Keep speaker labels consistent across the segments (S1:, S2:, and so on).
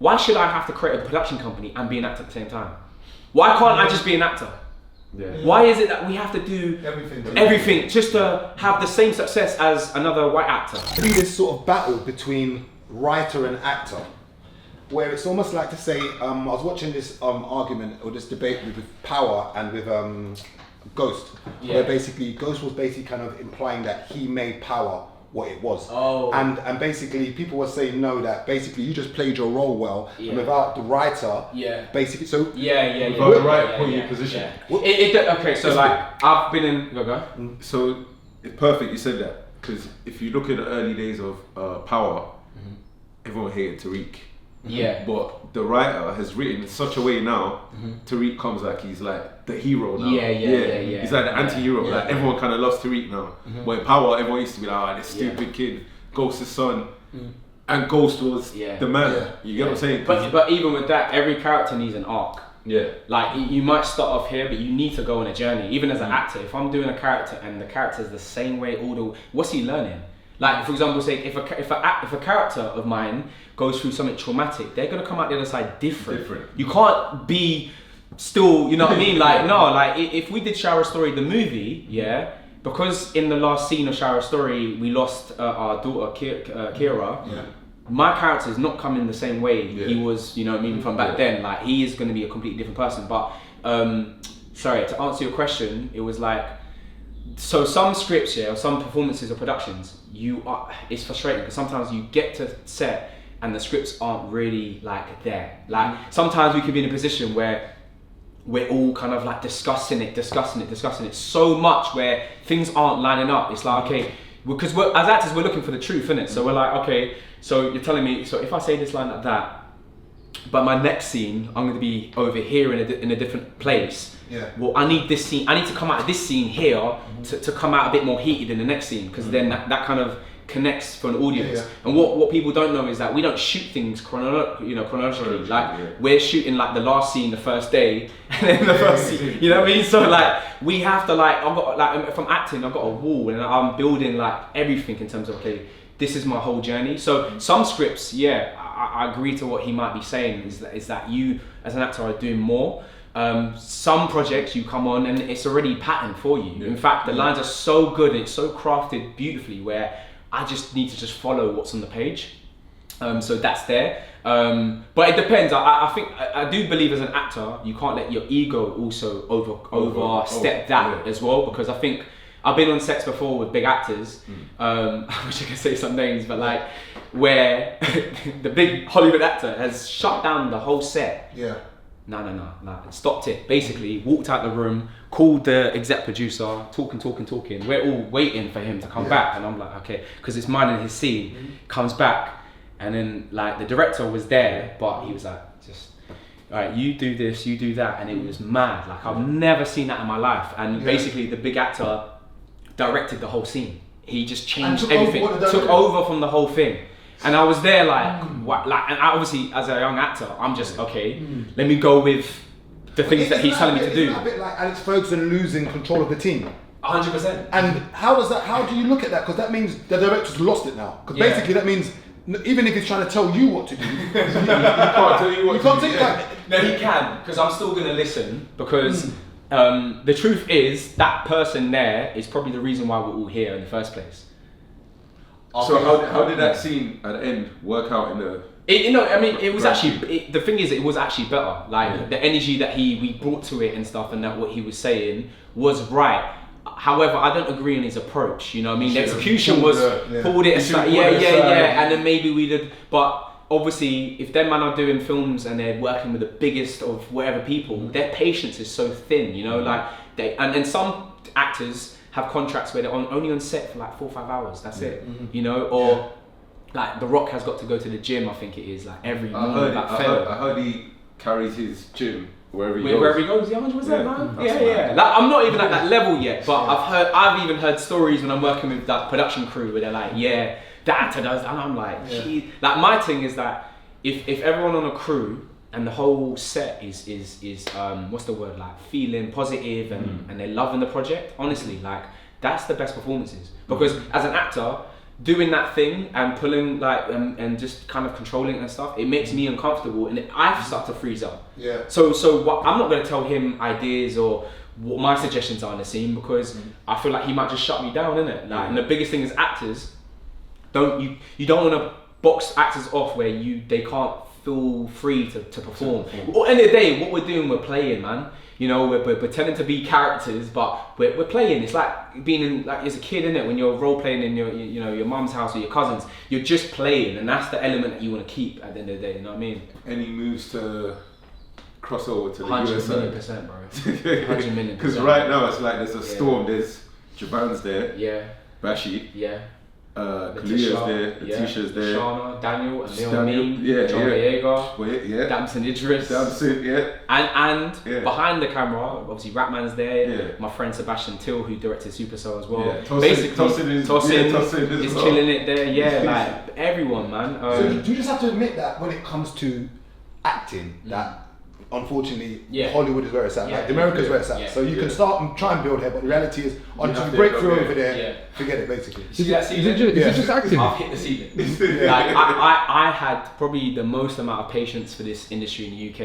S1: why should I have to create a production company and be an actor at the same time? Why can't I just be an actor?
S2: Yeah.
S1: Why is it that we have to do everything just to have the same success as another white actor?
S3: I think this sort of battle between writer and actor, where it's almost like to say, I was watching this argument or this debate with Power and with Ghost, where basically Ghost was basically kind of implying that he made Power what it was. And basically people were saying no, that basically you just played your role well, and without the writer, basically, so
S2: without the right point in position.
S1: Okay, so like I've been in. Go.
S2: So it's perfect you said that, because if you look at the early days of Power, everyone hated Tariq.
S1: Yeah.
S2: But the writer has written in such a way now, Tariq comes like he's like the hero now.
S1: Yeah.
S2: He's like the anti-hero. Like everyone kind of loves Tariq now. But in Power, everyone used to be like, this stupid kid, Ghost's son. And Ghost was the man. You get what I'm saying?
S1: But even with that, every character needs an arc.
S2: Yeah.
S1: Like you might start off here, but you need to go on a journey. Even as an actor, if I'm doing a character and the character's the same way what's he learning? Like for example, say if a character of mine goes through something traumatic, they're gonna come out the other side different. You can't be still, you know what I mean? Like no, like if we did Shower Story the movie, because in the last scene of Shower Story we lost our daughter Kira. My character is not coming the same way he was, you know what I mean, from back then. Like he is gonna be a completely different person. But sorry, to answer your question, it was like, so some scripts or some performances or productions, it's frustrating because sometimes you get to set and the scripts aren't really like there. Like sometimes we could be in a position where we're all kind of like discussing it so much where things aren't lining up. It's like, okay, because as actors we're looking for the truth, innit? So we're like, okay, so you're telling me, so if I say this line like that, but my next scene I'm going to be over here in a different place. Well, I need this scene. I need to come out of this scene here to come out a bit more heated in the next scene, because then that kind of connects for an audience. And what people don't know is that we don't shoot things chronologically. Like we're shooting like the last scene the first day, and then the first scene. You know what I mean? So like we have to like, I've got like, if I'm acting, I've got a wall and I'm building like everything in terms of, okay, this is my whole journey. So some scripts, I agree to what he might be saying, is that you as an actor are doing more. Some projects you come on and it's already patterned for you. In fact, the lines are so good and it's so crafted beautifully where I just need to just follow what's on the page. So that's there. But it depends. I think I do believe as an actor you can't let your ego also overstep that as well, because I think I've been on sets before with big actors. I wish I could say some names, but like where the big Hollywood actor has shut down the whole set. No, stopped it. Basically, walked out the room, called the exec producer, talking. We're all waiting for him to come back, and I'm like, okay, because it's mine in his scene. Comes back, and then like the director was there, but he was like, just, all right, you do this, you do that, and it was mad. Like I've never seen that in my life. And basically, the big actor directed the whole scene. He just changed everything, took over from the whole thing. And I was there like, what, like, and obviously as a young actor, I'm just, okay, let me go with the things that he's telling me to do.
S3: Isn't that a bit like Alex Ferguson losing control of the team?
S1: 100%.
S3: And how do you look at that? Because that means the director's lost it now. Because basically that means, even if he's trying to tell you what to do, you can't tell you what to do.
S1: No, he can, because I'm still going to listen, because the truth is, that person there is probably the reason why we're all here in the first place.
S2: So how did that scene at the end work out in the...
S1: It was actually, the thing is, it was actually better. Like the energy that we brought to it and stuff, and that what he was saying was right. However, I don't agree on his approach. You know what I mean? The execution was pulled it aside. And then maybe we did. But obviously, if them man are doing films and they're working with the biggest of whatever people, their patience is so thin. You know, like and some actors have contracts where they're only on set for like 4 or 5 hours. That's it. You know, or like The Rock has got to go to the gym. I think it is like every morning.
S2: I heard he carries his gym wherever he goes.
S1: Wherever he goes, 100%, man. Yeah. Like I'm not even at that level yet, but I've even heard stories when I'm working with that production crew where they're like, the actor does, and I'm like, like my thing is that if everyone on a crew and the whole set is what's the word, like feeling positive and they're loving the project, honestly, like that's the best performances. Because as an actor, doing that thing and pulling like and just kind of controlling it and stuff, it makes me uncomfortable and I start to freeze up.
S3: Yeah.
S1: So what, I'm not going to tell him ideas or what my suggestions are in the scene because I feel like he might just shut me down, innit? Like, and the biggest thing is actors, you don't want to box actors off where they can't feel free to perform. At the end of the day, what we're doing, we're playing, man. You know, we're pretending to be characters, but we're playing. It's like being in, like as a kid, innit? When you're role playing in your mum's house or your cousins, you're just playing, and that's the element that you want to keep at the end of the day. You know what I mean?
S2: Any moves to cross over to the
S1: 100 million
S2: US
S1: %, bro. 100 million %.
S2: Because right now it's like there's a storm. There's Javan's there.
S1: Yeah.
S2: Bashi.
S1: Yeah.
S2: Kaluuya's there, Letitia's there,
S1: Shana, Daniel,
S2: Daniel,
S1: John Boyega, Damson Idris, and behind the camera, obviously Ratman's there. My friend Sebastian Till, who directed Supercell as well. Basically, Tosin is killing it there. Yeah, like everyone, man.
S3: So do you just have to admit that when it comes to acting, that unfortunately Hollywood is where it's at, like America is where it's at. So you can start and try and build here, but the reality is until you break through over there, forget it basically.
S1: Is it just acting? I've hit the ceiling. Like I had probably the most amount of patience for this industry in the UK.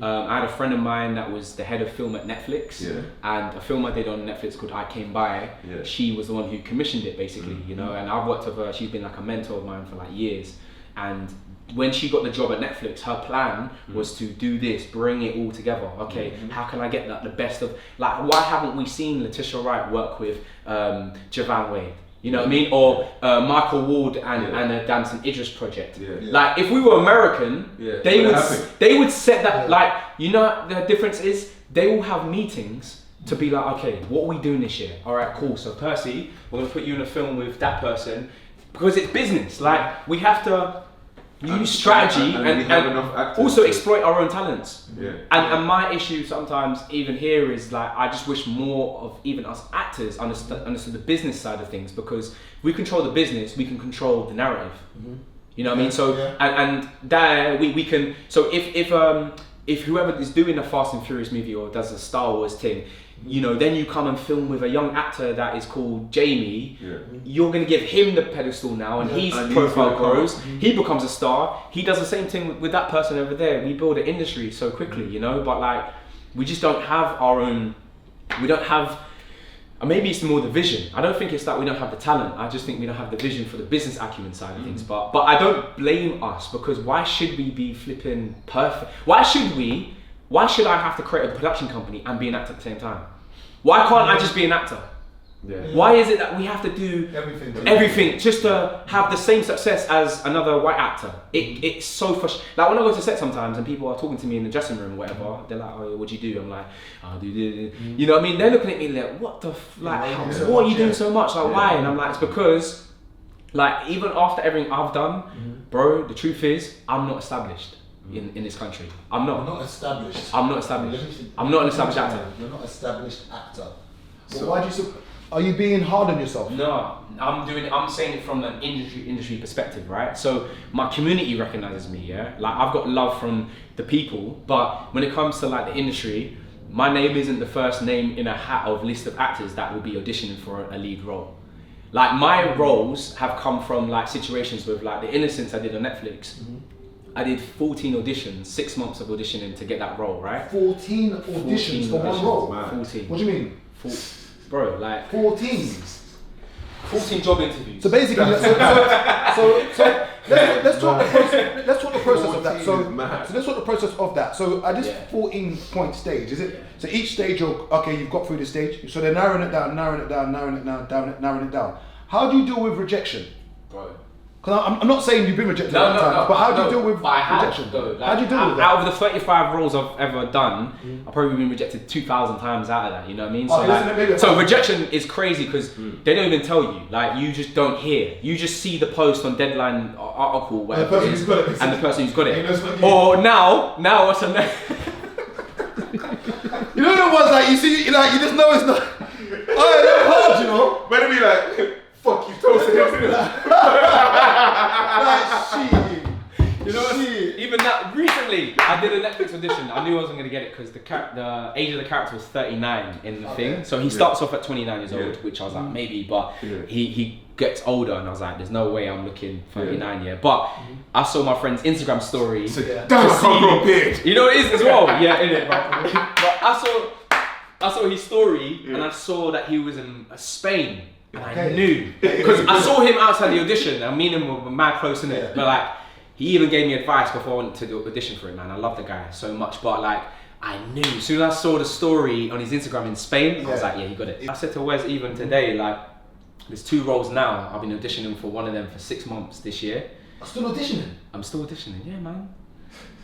S1: I had a friend of mine that was the head of film at Netflix, and a film I did on Netflix called I Came By. She was the one who commissioned it basically, you know, and I've worked with her. She's been like a mentor of mine for like years, and when she got the job at Netflix, her plan was to do this, bring it all together. Okay, how can I get that the best of, like, why haven't we seen Letitia Wright work with Javan Wade? You know what I mean? Or Michael Ward and a Damson Idris project. Like, if we were American, they would set that, like, you know, the difference is they will have meetings to be like, okay, what are we doing this year? All right, cool. So Percy, we're gonna put you in a film with that person because it's business. Like, we have to use strategy and also exploit our own talents. And my issue sometimes even here is like, I just wish more of even us actors understood the business side of things, because if we control the business, we can control the narrative. You know what I mean? So and there we can. So if whoever is doing a Fast and Furious movie or does a Star Wars thing, you know, then you come and film with a young actor that is called Jamie, you're going to give him the pedestal now, and his profile grows, he becomes a star, he does the same thing with that person over there. We build an industry so quickly, you know, but like, we just don't have our own, we don't have, maybe it's more the vision. I don't think it's that we don't have the talent, I just think we don't have the vision for the business acumen side of things. But I don't blame us, because why should we be flipping perfect? Why should I have to create a production company and be an actor at the same time? Why can't I just be an actor? Why is it that we have to do everything just to have the same success as another white actor? It's so frustrating. Like, when I go to set sometimes and people are talking to me in the dressing room or whatever, they're like, oh, what do you do? I'm like, I do this. You know what I mean? They're looking at me like, what the what are you doing so much? Like, why? And I'm like, it's because, like, even after everything I've done, bro, the truth is, I'm not established. In this country, I'm not established. I'm not an established actor.
S3: You're not an established actor. So why do you? Are you being hard on yourself?
S1: No, I'm saying it from an industry perspective, right? So my community recognizes me, yeah. Like, I've got love from the people, but when it comes to like the industry, my name isn't the first name in a hat of list of actors that will be auditioning for a lead role. Like, my roles have come from like situations with like The Innocents I did on Netflix. I did 14 auditions, 6 months of auditioning to get that role, right?
S3: 14 auditions for one role?
S1: 14.
S3: What do you mean?
S1: Bro, like...
S3: 14
S1: job interviews.
S3: So basically, let's talk the process of that. So let's talk the process of that. So at this 14-point stage, is it? So each stage, you've got through the stage, so they're narrowing it down. How do you deal with rejection?
S1: Bro.
S3: Because I'm not saying you've been rejected but how do you deal with rejection? How do you deal with that?
S1: Out of the 35 roles I've ever done, I've probably been rejected 2,000 times out of that, you know what I mean? So rejection is crazy because they don't even tell you. Like, you just don't hear. You just see the post on Deadline article, whatever it is, and the person who's got it. Or now what's the next?
S3: You know the ones like you see, like you just know it's not. Oh, hard, you know.
S2: Better be like, fuck you, toasted him.
S3: Like, shit.
S1: You know what? Even that recently, I did a Netflix audition. I knew I wasn't gonna get it because the age of the character was 39 in the thing. So he starts off at 29 years old, which I was like maybe, but he gets older, and I was like, there's no way I'm looking 39 yet. But I saw my friend's Instagram story.
S2: So damn, I can't grow a beard.
S1: You know what it is as well. Yeah, innit, but I saw his story, and I saw that he was in Spain. And I knew, because I saw him outside the audition, and me and him were mad close in it. But like, he even gave me advice before I went to the audition for it, man. I love the guy so much, but like, I knew, as soon as I saw the story on his Instagram in Spain, I was like, yeah, he got it. I said to Wes even today, like, there's 2 roles now. I've been auditioning for one of them for 6 months this year.
S3: I'm still auditioning?
S1: I'm still auditioning, yeah, man.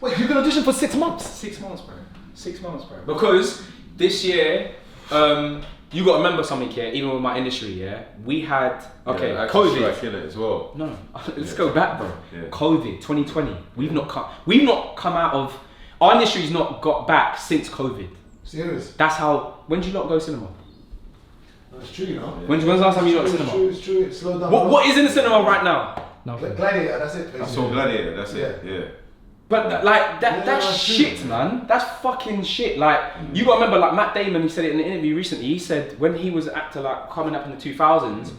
S3: Wait, you've been auditioning for 6 months?
S1: 6 months, bro. 6 months, bro. Because this year, you got to remember something here, even with my industry, yeah? We had, COVID.
S2: In it as well.
S1: No, let's go back, bro. Yeah. COVID, 2020. We've not come out of, our industry's not got back since COVID.
S3: Serious?
S1: That's how, when did you not go cinema?
S3: That's true, you know.
S1: When's the last time you went to cinema?
S3: It's true, it's slowed down.
S1: What is in the cinema right now?
S3: Nothing. Gladiator, that's it.
S2: I saw Gladiator, that's it, yeah.
S1: But that's shit, man. That's fucking shit. Like, you gotta remember, like Matt Damon, he said it in an interview recently. He said when he was an actor, like coming up in the 2000s,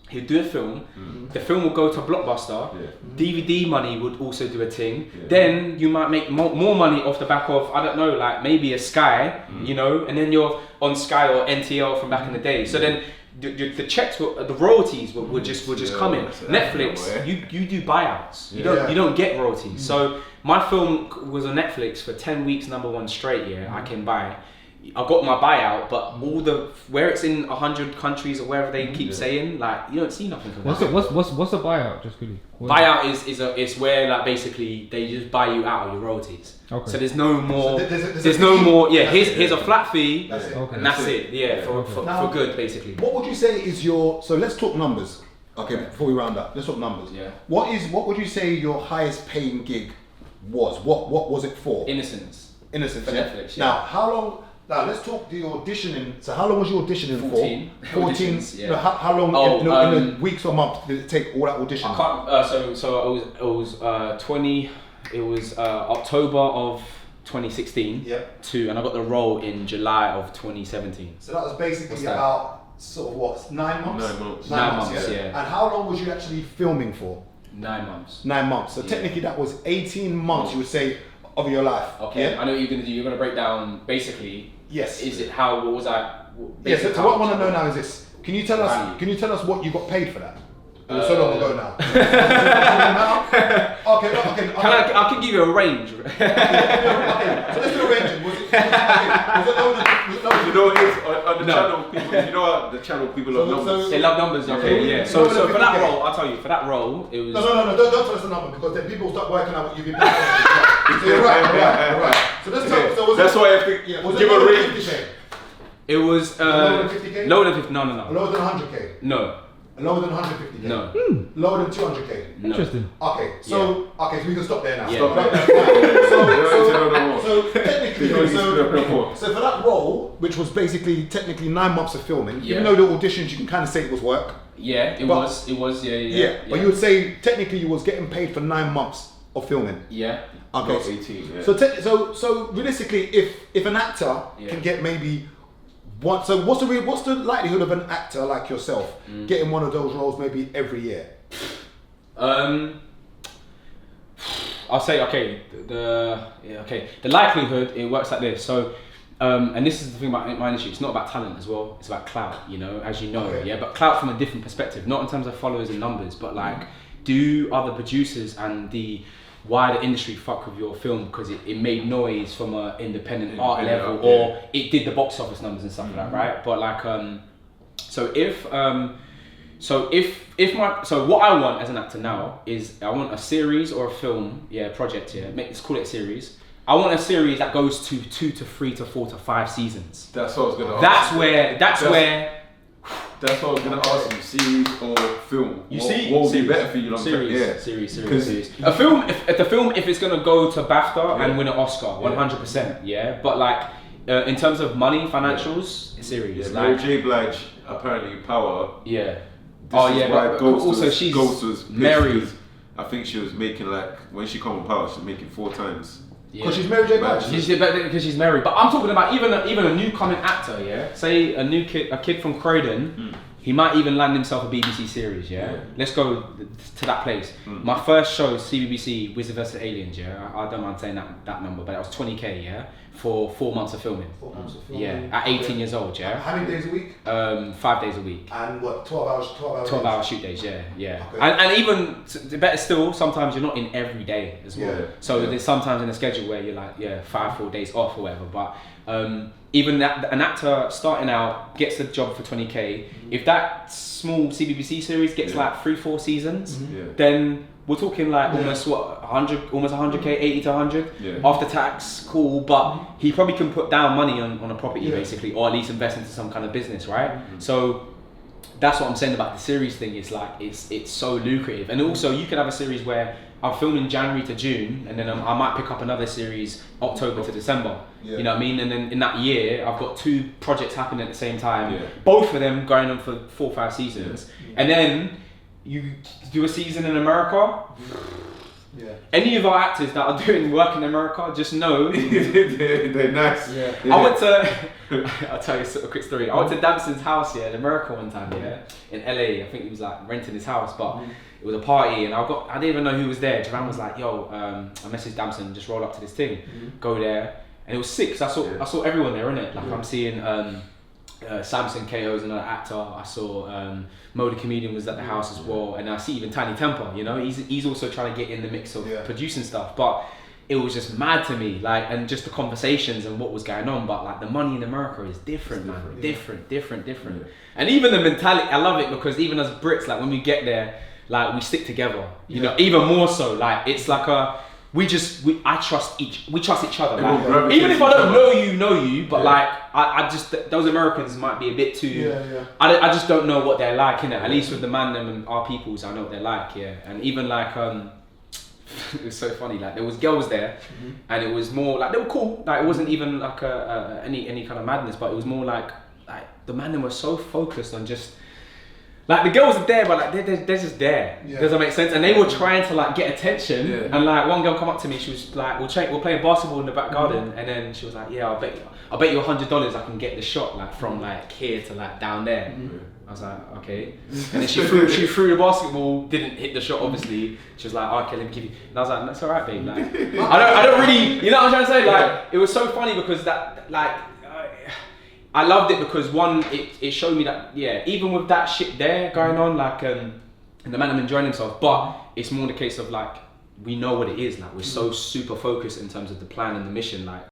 S1: he'd do a film. The film would go to Blockbuster. DVD money would also do a thing. Then you might make more money off the back of, I don't know, like maybe a Sky, you know, and then you're on Sky or NTL from back in the day. So then the checks, the royalties would just come in. Netflix, you do buyouts. You don't get royalties. So my film was on Netflix for 10 weeks, #1 straight. Yeah, I came by. I got my buyout, but where it's in 100 countries or wherever they keep saying, like, you don't see nothing from that.
S4: What's a buyout? Just quickly.
S1: Buyout is where, like, basically they just buy you out of your royalties. Okay. So there's no more. So there's no more. Yeah, here's a flat fee, and that's it. Yeah, for good, basically.
S3: What would you say is your? So let's talk numbers. Okay, before we round up, let's talk numbers.
S1: Yeah.
S3: What would you say your highest paying gig was? What was it for?
S1: Innocence.
S3: For
S1: Netflix. Yeah.
S3: Now, how long? Now let's talk the auditioning. So how long was you auditioning
S1: 14.
S3: for? 14.
S1: Yeah.
S3: No, how long in the weeks or months did it take all that audition?
S1: I can't. So it was 20. It was October of 2016. And I got the role in July of 2017.
S3: So that was basically about sort of what, 9 months?
S1: 9 months. Yeah.
S3: And how long was you actually filming for?
S1: 9 months.
S3: 9 months. So technically that was 18 months. You would say of your life.
S1: Okay. I know what you're gonna do. You're gonna break down basically.
S3: Yes.
S1: Is it how? What was I?
S3: Yes. So what I want to know now is this. Can you tell us? Can you tell us what you got paid for that? It was so long ago now. Okay.
S1: I can give you a range.
S3: Okay. So let's do a range. Was it
S2: you know what it is on the channel? People, you know what the channel people love numbers.
S1: They love numbers. Okay. Yeah. So for that role, I'll tell you. For that role, it was.
S3: No. Don't tell us the number because then people start working out what you've been paying. So you're right. So let's talk. So
S2: that's why I have to give a range.
S3: It was lower than 50k?
S1: Lower than 50, no.
S3: Lower than 100k?
S1: No.
S3: Lower than 150k?
S1: No.
S3: Lower than 200k?
S4: No. Interesting.
S3: Okay, so we can stop there now.
S1: Yeah.
S3: So technically, so for that role, which was basically technically 9 months of filming, even though the auditions you can kind of say it was work.
S1: Yeah, it was. Yeah.
S3: But you would say technically you was getting paid for 9 months of filming.
S1: Yeah.
S3: Okay.
S2: 18. Yeah.
S3: So realistically, if an actor can get maybe. What's the likelihood of an actor like yourself getting one of those roles maybe every year?
S1: I'll say the likelihood, it works like this. So and this is the thing about my industry, it's not about talent as well, it's about clout, you know, as you know. Yeah, but clout from a different perspective, not in terms of followers and numbers, but like do other producers and the wider industry fuck with your film because it made noise from an independent art level, or it did the box office numbers and stuff like that, right? But like what I want as an actor now is I want a series or a film, project here. Let's call it a series. I want a series that goes to 2 to 3 to 4 to 5 seasons.
S2: That's what I was gonna
S1: ask.
S2: That's what I was gonna ask you. Series or film?
S1: What
S2: would be better for you?
S1: Series. A film, if it's gonna go to BAFTA and win an Oscar, 100%. Yeah, but like in terms of money, financials, series.
S2: Mary J. Blige, apparently Power.
S1: Yeah.
S2: Also she's married. I think she was making like when she come on Power, she was making 4 times.
S3: Because she's Mary J. Blige.
S1: Because she's married. But I'm talking about even a new coming actor, yeah. Say a kid from Croydon, he might even land himself a BBC series, yeah. Let's go to that place. My first show is CBBC Wizard vs Aliens, yeah. I don't mind saying that number, but it was 20k, yeah, for 4 months of filming. 4 months of filming. Yeah, at 18 years old, yeah.
S3: How many days a week?
S1: 5 days a week.
S3: And what? 12 hours.
S1: 12 hour shoot days, yeah.
S3: Okay.
S1: And even better still, sometimes you're not in every day as well.
S3: Yeah.
S1: So there's sometimes in a schedule where you're like, 5-4 days off or whatever. But even an actor starting out gets the job for 20k. If that small CBBC series gets like 3-4 seasons, then we're talking like almost 100k, 80 to 100 after tax, cool. But he probably can put down money on a property basically, or at least invest into some kind of business, right? So that's what I'm saying about the series thing. It's like it's so lucrative, and also you can have a series where I'm filming January to June, and then I might pick up another series October to December. You know what I mean? And then in that year, I've got 2 projects happening at the same time. Both of them going on for 4 or 5 seasons, and then you do a season in America. Any of our actors that are doing work in America, just know
S2: they're nice.
S1: I went to. I'll tell you a quick story. I went to Damson's house in America one time, in LA. I think he was like renting his house, but it was a party, and I didn't even know who was there. Duran was like, "Yo, I messaged Damson, just roll up to this thing, go there," and it was sick. Cause I saw everyone there, innit? Like I'm seeing Samson KO's another actor. I saw Mo the comedian was at the house as well, and I see even Tiny Temper. You know, he's also trying to get in the mix of producing stuff, but it was just mad to me, like, and just the conversations and what was going on. But like the money in America is different, man. Different. And even the mentality, I love it because even as Brits, like when we get there, like we stick together. You know, even more so. Like it's like we trust each other. Like, even if I don't know you, but like I just those Americans might be a bit too. I just don't know what they're like, innit? At least with the man them and our peoples, I know what they're like, And even like it was so funny. Like there was girls there, and it was more like they were cool. Like it wasn't even like any kind of madness, but it was more like the man them were so focused on just. Like the girls are there, but like they're just there. Does that make sense? And they were trying to like get attention. And like one girl come up to me, she was like, "We're playing basketball in the back garden," and then she was like, "Yeah, I'll bet you $100 I can get the shot like from like here to like down there." I was like, "Okay." And then she threw the basketball, didn't hit the shot obviously. She was like, oh, "Okay, let me give you." And I was like, "That's alright, babe." Like, I don't really, you know what I'm trying to say? Like it was so funny because that like. I loved it because one, it showed me that even with that shit there going on, like and the man I'm enjoying himself, but it's more the case of like we know what it is. Like we're so super focused in terms of the plan and the mission. Like